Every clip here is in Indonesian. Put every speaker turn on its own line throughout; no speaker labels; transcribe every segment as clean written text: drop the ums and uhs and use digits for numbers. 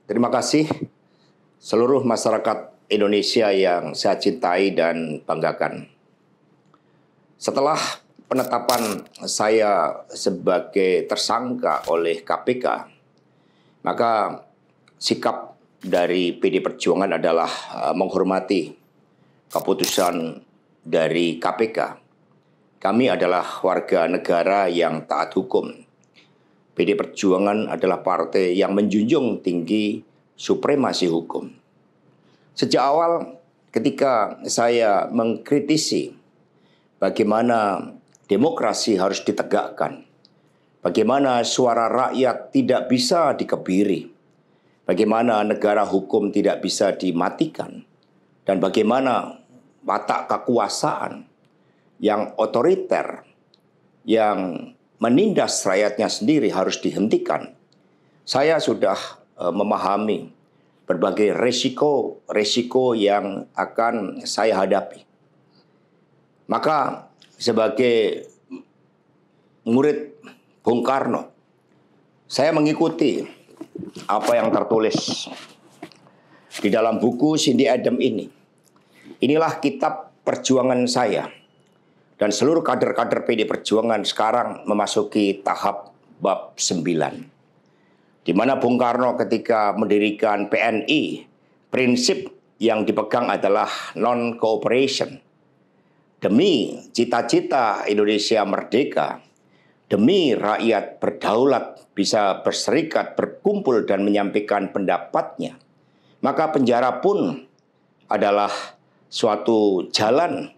Terima kasih seluruh masyarakat Indonesia yang saya cintai dan banggakan. Setelah penetapan saya sebagai tersangka oleh KPK, maka sikap dari PD Perjuangan adalah menghormati keputusan dari KPK. Kami adalah warga negara yang taat hukum. PD Perjuangan adalah partai yang menjunjung tinggi supremasi hukum. Sejak awal ketika saya mengkritisi bagaimana demokrasi harus ditegakkan, bagaimana suara rakyat tidak bisa dikebiri, bagaimana negara hukum tidak bisa dimatikan, dan bagaimana watak kekuasaan yang otoriter, yang menindas rakyatnya sendiri harus dihentikan. Saya sudah memahami berbagai resiko yang akan saya hadapi. Maka sebagai murid Bung Karno, saya mengikuti apa yang tertulis di dalam buku Cindy Adams ini. Inilah kitab perjuangan saya. Dan seluruh kader-kader PD Perjuangan sekarang memasuki tahap bab 9. Di mana Bung Karno ketika mendirikan PNI, prinsip yang dipegang adalah non-cooperation. Demi cita-cita Indonesia merdeka, demi rakyat berdaulat bisa berserikat, berkumpul dan menyampaikan pendapatnya, maka penjara pun adalah suatu jalan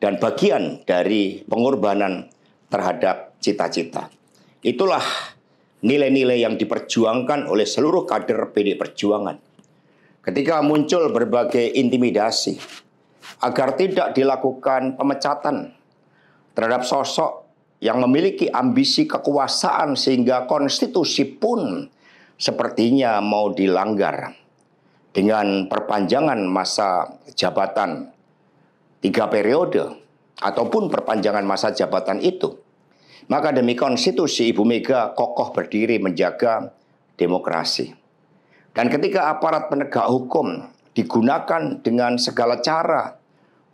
dan bagian dari pengorbanan terhadap cita-cita. Itulah nilai-nilai yang diperjuangkan oleh seluruh kader PD Perjuangan. Ketika muncul berbagai intimidasi agar tidak dilakukan pemecatan terhadap sosok yang memiliki ambisi kekuasaan sehingga konstitusi pun sepertinya mau dilanggar dengan perpanjangan masa jabatan 3 periode ataupun perpanjangan masa jabatan itu. Maka demi konstitusi Ibu Mega kokoh berdiri menjaga demokrasi. Dan ketika aparat penegak hukum digunakan dengan segala cara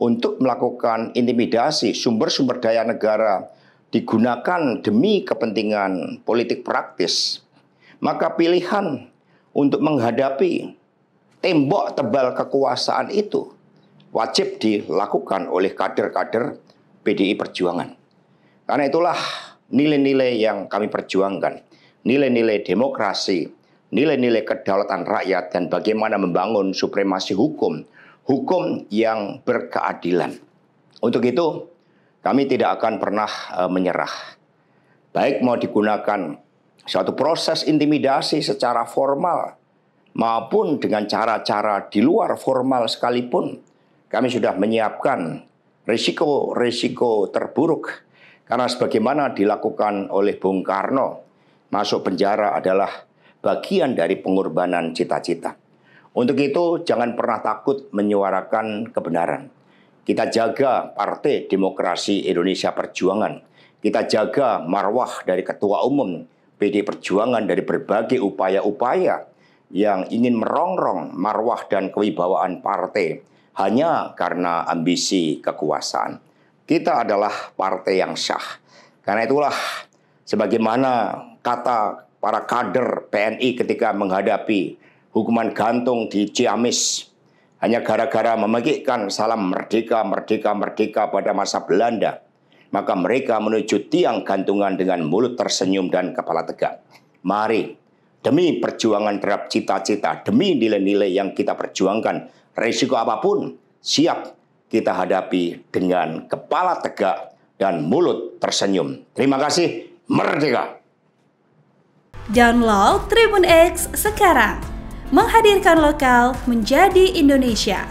untuk melakukan intimidasi, sumber-sumber daya negara digunakan demi kepentingan politik praktis, maka pilihan untuk menghadapi tembok tebal kekuasaan itu wajib dilakukan oleh kader-kader PDI Perjuangan. Karena itulah nilai-nilai yang kami perjuangkan. Nilai-nilai demokrasi, nilai-nilai kedaulatan rakyat, dan bagaimana membangun supremasi hukum. Hukum yang berkeadilan. Untuk itu, kami tidak akan pernah menyerah. Baik mau digunakan suatu proses intimidasi secara formal, maupun dengan cara-cara di luar formal sekalipun, kami sudah menyiapkan risiko-risiko terburuk. Karena sebagaimana dilakukan oleh Bung Karno, masuk penjara adalah bagian dari pengorbanan cita-cita. Untuk itu jangan pernah takut menyuarakan kebenaran. Kita jaga Partai Demokrasi Indonesia Perjuangan. Kita jaga marwah dari Ketua Umum PD Perjuangan dari berbagai upaya-upaya yang ingin merongrong marwah dan kewibawaan partai hanya karena ambisi kekuasaan. Kita adalah partai yang syah. Karena itulah sebagaimana kata para kader PNI ketika menghadapi hukuman gantung di Ciamis hanya gara-gara memegikkan salam merdeka, merdeka, merdeka pada masa Belanda, maka mereka menuju tiang gantungan dengan mulut tersenyum dan kepala tegak. Mari, demi perjuangan terhadap cita-cita, demi nilai-nilai yang kita perjuangkan, risiko apapun siap kita hadapi dengan kepala tegak dan mulut tersenyum. Terima kasih, merdeka!
Download Tribun X sekarang, menghadirkan lokal menjadi Indonesia.